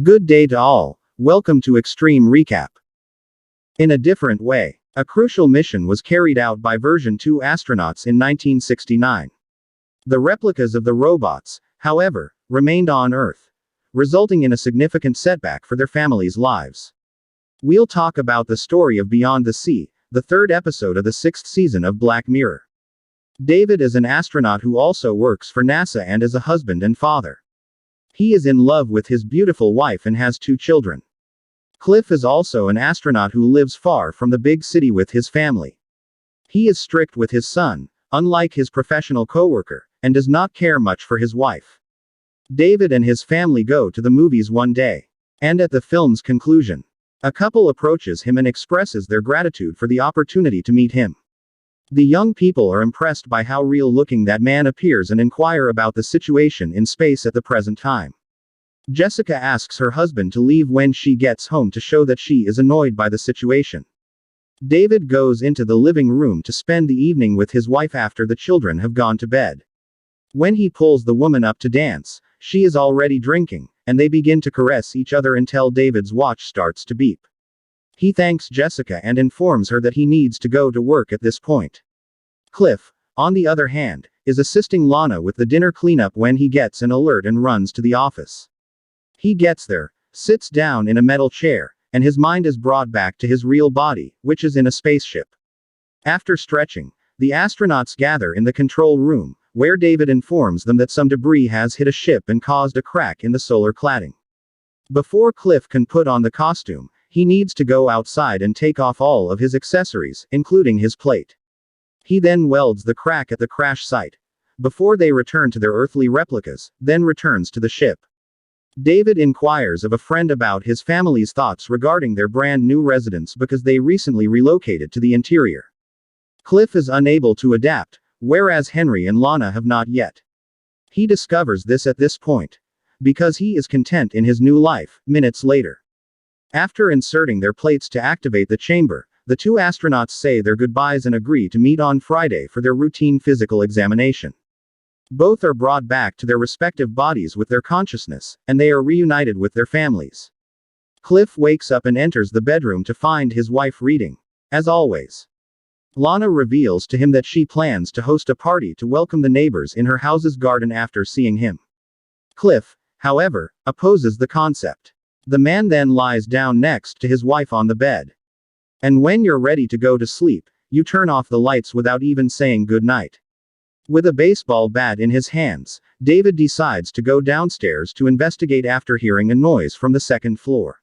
Good day to all. Welcome to Extreme Recap. In a different way, a crucial mission was carried out by version 2 astronauts in 1969. The replicas of the robots, however, remained on Earth, resulting in a significant setback for their families' lives. We'll talk about the story of Beyond the Sea, the third episode of the sixth season of Black Mirror. David is an astronaut who also works for NASA and is a husband and father. He is in love with his beautiful wife and has 2 children. Cliff is also an astronaut who lives far from the big city with his family. He is strict with his son, unlike his professional coworker, and does not care much for his wife. David and his family go to the movies one day. And at the film's conclusion, a couple approaches him and expresses their gratitude for the opportunity to meet him. The young people are impressed by how real-looking that man appears and inquire about the situation in space at the present time. Jessica asks her husband to leave when she gets home to show that she is annoyed by the situation. David goes into the living room to spend the evening with his wife after the children have gone to bed. When he pulls the woman up to dance, she is already drinking, and they begin to caress each other until David's watch starts to beep. He thanks Jessica and informs her that he needs to go to work at this point. Cliff, on the other hand, is assisting Lana with the dinner cleanup when he gets an alert and runs to the office. He gets there, sits down in a metal chair, and his mind is brought back to his real body, which is in a spaceship. After stretching, the astronauts gather in the control room, where David informs them that some debris has hit a ship and caused a crack in the solar cladding. Before Cliff can put on the costume, he needs to go outside and take off all of his accessories, including his plate. He then welds the crack at the crash site. Before they return to their earthly replicas, then returns to the ship. David inquires of a friend about his family's thoughts regarding their brand new residence because they recently relocated to the interior. Cliff is unable to adapt, whereas Henry and Lana have not yet. He discovers this at this point, because he is content in his new life, minutes later. After inserting their plates to activate the chamber, the 2 astronauts say their goodbyes and agree to meet on Friday for their routine physical examination. Both are brought back to their respective bodies with their consciousness, and they are reunited with their families. Cliff wakes up and enters the bedroom to find his wife reading. As always, Lana reveals to him that she plans to host a party to welcome the neighbors in her house's garden after seeing him. Cliff, however, opposes the concept. The man then lies down next to his wife on the bed. And when you're ready to go to sleep, you turn off the lights without even saying goodnight. With a baseball bat in his hands, David decides to go downstairs to investigate after hearing a noise from the second floor.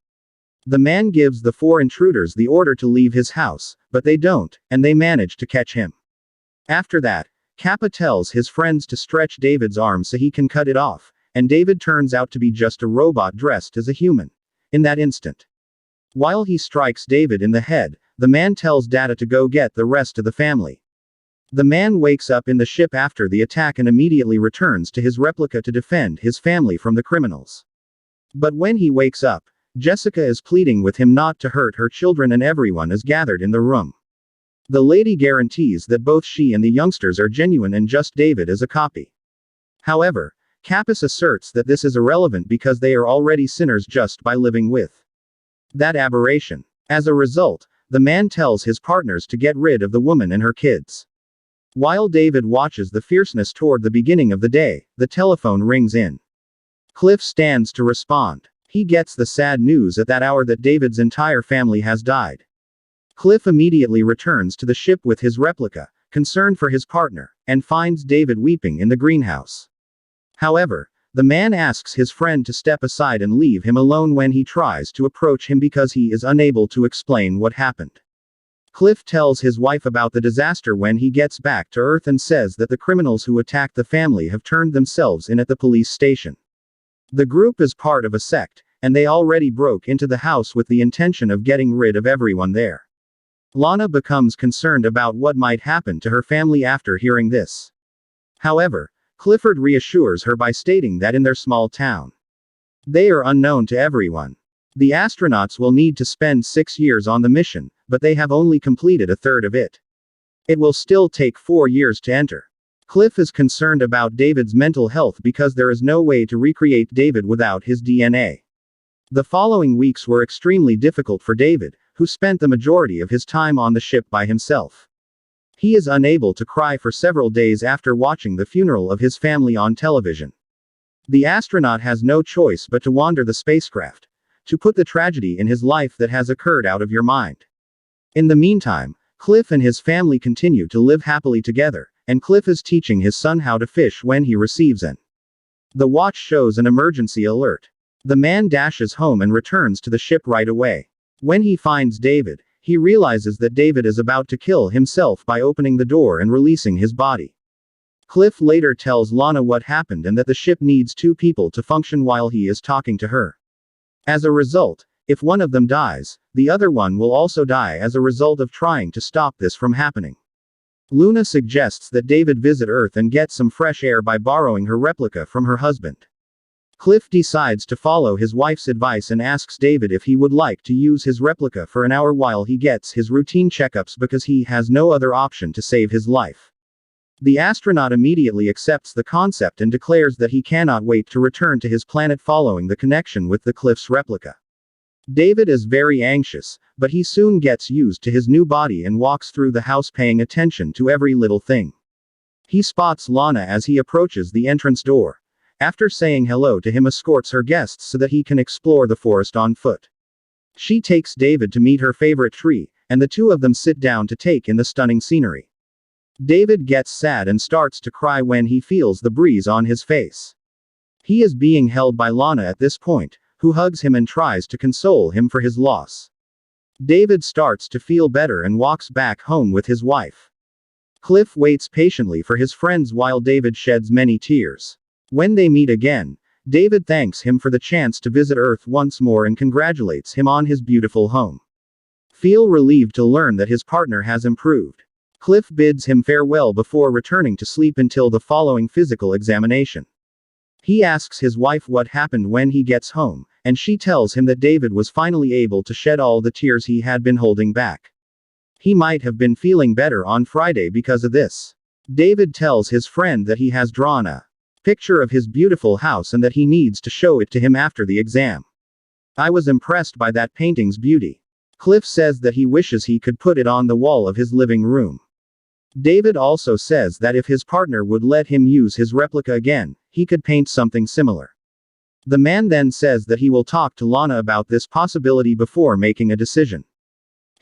The man gives the 4 intruders the order to leave his house, but they don't, and they manage to catch him. After that, Kappa tells his friends to stretch David's arm so he can cut it off, and David turns out to be just a robot dressed as a human. In that instant, while he strikes David in the head, the man tells Data to go get the rest of the family. The man wakes up in the ship after the attack and immediately returns to his replica to defend his family from the criminals. But when he wakes up, Jessica is pleading with him not to hurt her children and everyone is gathered in the room. The lady guarantees that both she and the youngsters are genuine and just David is a copy. However, Kappas asserts that this is irrelevant because they are already sinners just by living with that aberration. As a result, the man tells his partners to get rid of the woman and her kids. While David watches the fierceness toward the beginning of the day, the telephone rings in. Cliff stands to respond. He gets the sad news at that hour that David's entire family has died. Cliff immediately returns to the ship with his replica, concerned for his partner, and finds David weeping in the greenhouse. However, the man asks his friend to step aside and leave him alone when he tries to approach him because he is unable to explain what happened. Cliff tells his wife about the disaster when he gets back to Earth and says that the criminals who attacked the family have turned themselves in at the police station. The group is part of a sect, and they already broke into the house with the intention of getting rid of everyone there. Lana becomes concerned about what might happen to her family after hearing this. However, Clifford reassures her by stating that in their small town, they are unknown to everyone. The astronauts will need to spend 6 years on the mission, but they have only completed a third of it. It will still take 4 years to enter. Cliff is concerned about David's mental health because there is no way to recreate David without his DNA. The following weeks were extremely difficult for David, who spent the majority of his time on the ship by himself. He is unable to cry for several days after watching the funeral of his family on television. The astronaut has no choice but to wander the spacecraft, to put the tragedy in his life that has occurred out of your mind. In the meantime, Cliff and his family continue to live happily together, and Cliff is teaching his son how to fish when he receives the watch shows an emergency alert. The man dashes home and returns to the ship right away. When he finds David, he realizes that David is about to kill himself by opening the door and releasing his body. Cliff later tells Lana what happened and that the ship needs two people to function while he is talking to her. As a result, if one of them dies, the other one will also die as a result of trying to stop this from happening. Luna suggests that David visit Earth and get some fresh air by borrowing her replica from her husband. Cliff decides to follow his wife's advice and asks David if he would like to use his replica for an hour while he gets his routine checkups because he has no other option to save his life. The astronaut immediately accepts the concept and declares that he cannot wait to return to his planet following the connection with the Cliff's replica. David is very anxious, but he soon gets used to his new body and walks through the house paying attention to every little thing. He spots Lana as he approaches the entrance door. After saying hello to him, escorts her guests so that he can explore the forest on foot. She takes David to meet her favorite tree, and the two of them sit down to take in the stunning scenery. David gets sad and starts to cry when he feels the breeze on his face. He is being held by Lana at this point, who hugs him and tries to console him for his loss. David starts to feel better and walks back home with his wife. Cliff waits patiently for his friends while David sheds many tears. When they meet again, David thanks him for the chance to visit Earth once more and congratulates him on his beautiful home. Feel relieved to learn that his partner has improved. Cliff bids him farewell before returning to sleep until the following physical examination. He asks his wife what happened when he gets home, and she tells him that David was finally able to shed all the tears he had been holding back. He might have been feeling better on Friday because of this. David tells his friend that he has drawn a picture of his beautiful house and that he needs to show it to him after the exam. I was impressed by that painting's beauty. Cliff says that he wishes he could put it on the wall of his living room. David also says that if his partner would let him use his replica again, he could paint something similar. The man then says that he will talk to Lana about this possibility before making a decision.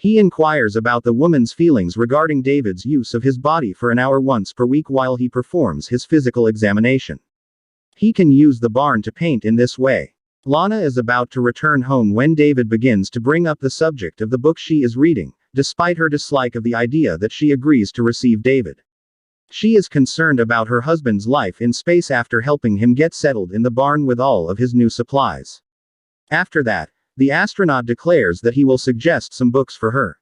He inquires about the woman's feelings regarding David's use of his body for an hour once per week while he performs his physical examination. He can use the barn to paint in this way. Lana is about to return home when David begins to bring up the subject of the book she is reading, despite her dislike of the idea that she agrees to receive David. She is concerned about her husband's life in space after helping him get settled in the barn with all of his new supplies. After that, the astronaut declares that he will suggest some books for her.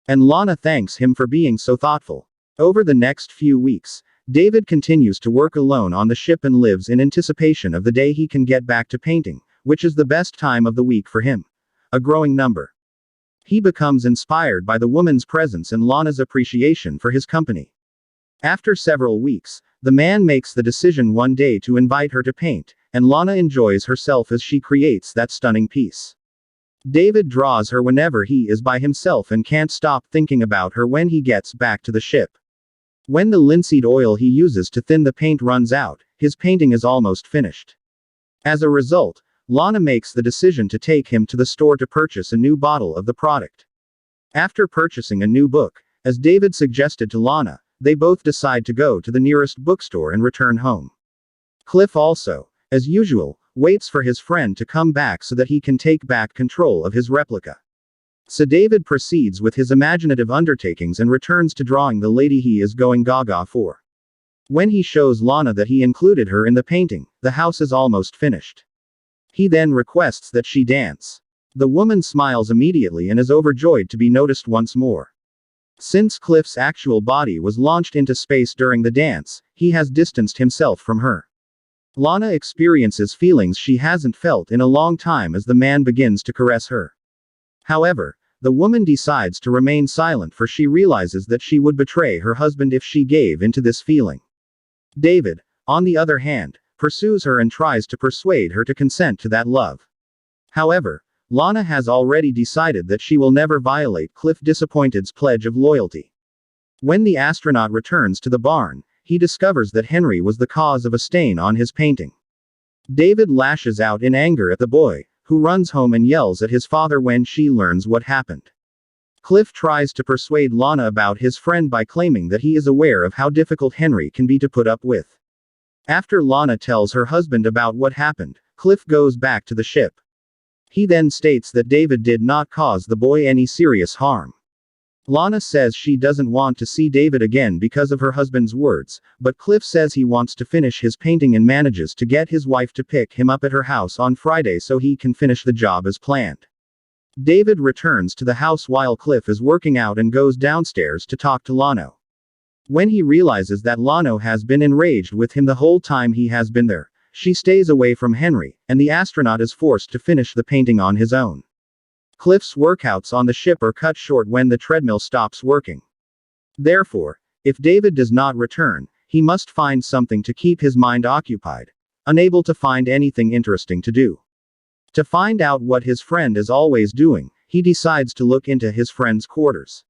And Lana thanks him for being so thoughtful. Over the next few weeks, David continues to work alone on the ship and lives in anticipation of the day he can get back to painting, which is the best time of the week for him. A growing number. He becomes inspired by the woman's presence and Lana's appreciation for his company. After several weeks, the man makes the decision one day to invite her to paint, and Lana enjoys herself as she creates that stunning piece. David draws her whenever he is by himself and can't stop thinking about her when he gets back to the ship. When the linseed oil he uses to thin the paint runs out, his painting is almost finished. As a result, Lana makes the decision to take him to the store to purchase a new bottle of the product. After purchasing a new book, as David suggested to Lana, they both decide to go to the nearest bookstore and return home. Cliff also, as usual, waits for his friend to come back so that he can take back control of his replica. So David proceeds with his imaginative undertakings and returns to drawing the lady he is going gaga for. When he shows Lana that he included her in the painting, the house is almost finished. He then requests that she dance. The woman smiles immediately and is overjoyed to be noticed once more. Since Cliff's actual body was launched into space during the dance, he has distanced himself from her. Lana experiences feelings she hasn't felt in a long time as the man begins to caress her. However, the woman decides to remain silent for she realizes that she would betray her husband if she gave into this feeling. David, on the other hand, pursues her and tries to persuade her to consent to that love. However, Lana has already decided that she will never violate Cliff Disappointed's pledge of loyalty. When the astronaut returns to the barn, he discovers that Henry was the cause of a stain on his painting. David lashes out in anger at the boy, who runs home and yells at his father when she learns what happened. Cliff tries to persuade Lana about his friend by claiming that he is aware of how difficult Henry can be to put up with. After Lana tells her husband about what happened, Cliff goes back to the ship. He then states that David did not cause the boy any serious harm. Lana says she doesn't want to see David again because of her husband's words, but Cliff says he wants to finish his painting and manages to get his wife to pick him up at her house on Friday so he can finish the job as planned. David returns to the house while Cliff is working out and goes downstairs to talk to Lana. When he realizes that Lana has been enraged with him the whole time he has been there, she stays away from Henry, and the astronaut is forced to finish the painting on his own. Cliff's workouts on the ship are cut short when the treadmill stops working. Therefore, if David does not return, he must find something to keep his mind occupied, unable to find anything interesting to do. To find out what his friend is always doing, he decides to look into his friend's quarters.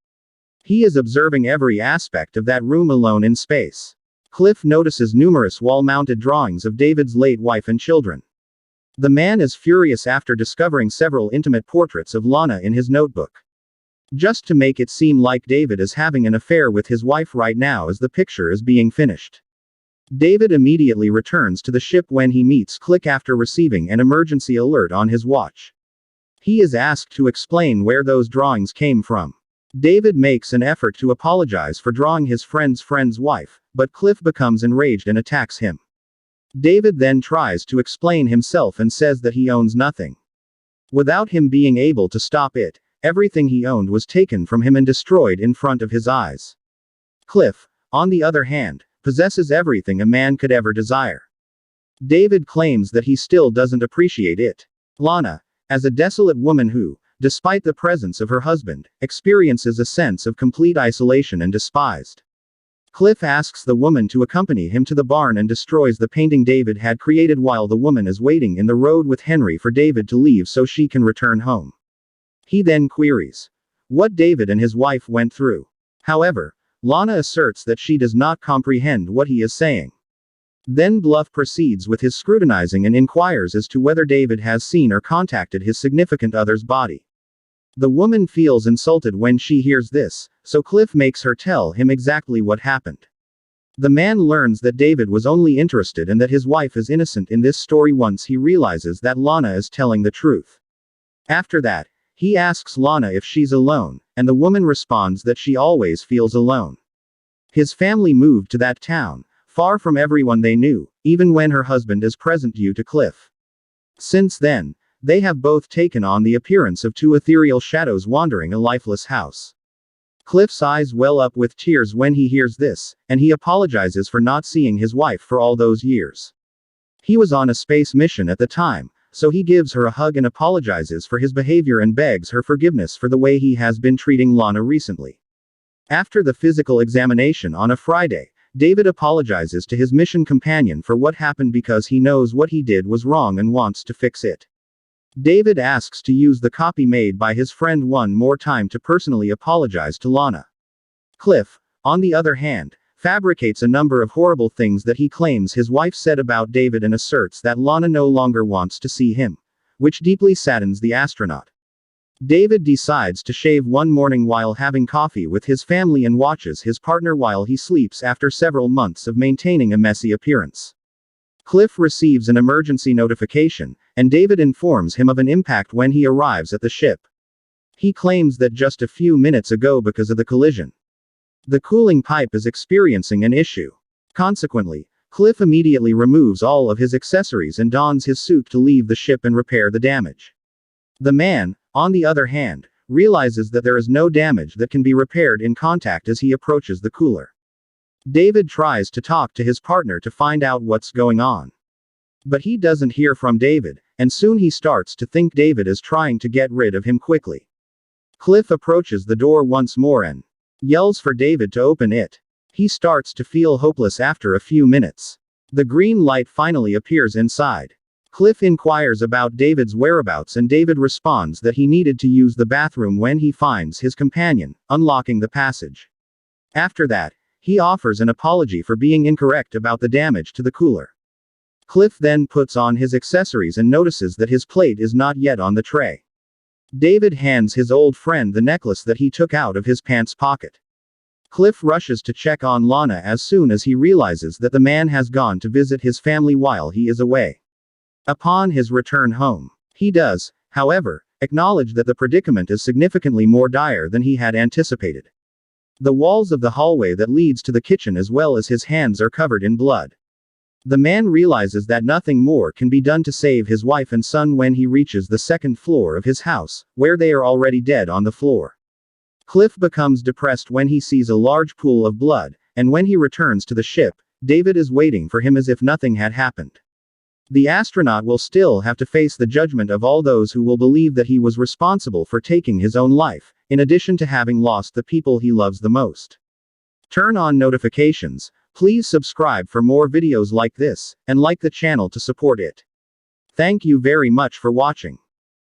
He is observing every aspect of that room alone in space. Cliff notices numerous wall-mounted drawings of David's late wife and children. The man is furious after discovering several intimate portraits of Lana in his notebook. Just to make it seem like David is having an affair with his wife right now as the picture is being finished. David immediately returns to the ship when he meets Click after receiving an emergency alert on his watch. He is asked to explain where those drawings came from. David makes an effort to apologize for drawing his friend's wife, but Cliff becomes enraged and attacks him. David then tries to explain himself and says that he owns nothing. Without him being able to stop it, everything he owned was taken from him and destroyed in front of his eyes. Cliff, on the other hand, possesses everything a man could ever desire. David claims that he still doesn't appreciate it. Lana, as a desolate woman who, despite the presence of her husband, experiences a sense of complete isolation and despised. Cliff asks the woman to accompany him to the barn and destroys the painting David had created while the woman is waiting in the road with Henry for David to leave so she can return home. He then queries what David and his wife went through. However, Lana asserts that she does not comprehend what he is saying. Then Bluff proceeds with his scrutinizing and inquires as to whether David has seen or contacted his significant other's body. The woman feels insulted when she hears this, so Cliff makes her tell him exactly what happened. The man learns that David was only interested and that his wife is innocent in this story once he realizes that Lana is telling the truth. After that, he asks Lana if she's alone, and the woman responds that she always feels alone. His family moved to that town, far from everyone they knew, even when her husband is present due to Cliff. Since then, they have both taken on the appearance of two ethereal shadows wandering a lifeless house. Cliff's eyes well up with tears when he hears this, and he apologizes for not seeing his wife for all those years. He was on a space mission at the time, so he gives her a hug and apologizes for his behavior and begs her forgiveness for the way he has been treating Lana recently. After the physical examination on a Friday, David apologizes to his mission companion for what happened because he knows what he did was wrong and wants to fix it. David asks to use the copy made by his friend one more time to personally apologize to Lana. Cliff, on the other hand, fabricates a number of horrible things that he claims his wife said about David and asserts that Lana no longer wants to see him, which deeply saddens the astronaut. David decides to shave one morning while having coffee with his family and watches his partner while he sleeps after several months of maintaining a messy appearance. Cliff receives an emergency notification, and David informs him of an impact when he arrives at the ship. He claims that just a few minutes ago because of the collision, the cooling pipe is experiencing an issue. Consequently, Cliff immediately removes all of his accessories and dons his suit to leave the ship and repair the damage. The man, on the other hand, realizes that there is no damage that can be repaired in contact as he approaches the cooler. David tries to talk to his partner to find out what's going on. But he doesn't hear from David, and soon he starts to think David is trying to get rid of him quickly. Cliff approaches the door once more and yells for David to open it. He starts to feel hopeless after a few minutes. The green light finally appears inside. Cliff inquires about David's whereabouts and David responds that he needed to use the bathroom when he finds his companion, unlocking the passage. After that, he offers an apology for being incorrect about the damage to the cooler. Cliff then puts on his accessories and notices that his plate is not yet on the tray. David hands his old friend the necklace that he took out of his pants pocket. Cliff rushes to check on Lana as soon as he realizes that the man has gone to visit his family while he is away. Upon his return home, he does, however, acknowledge that the predicament is significantly more dire than he had anticipated. The walls of the hallway that leads to the kitchen as well as his hands are covered in blood. The man realizes that nothing more can be done to save his wife and son when he reaches the second floor of his house, where they are already dead on the floor. Cliff becomes depressed when he sees a large pool of blood, and when he returns to the ship, David is waiting for him as if nothing had happened. The astronaut will still have to face the judgment of all those who will believe that he was responsible for taking his own life, in addition to having lost the people he loves the most. Turn on notifications, please subscribe for more videos like this, and like the channel to support it. Thank you very much for watching.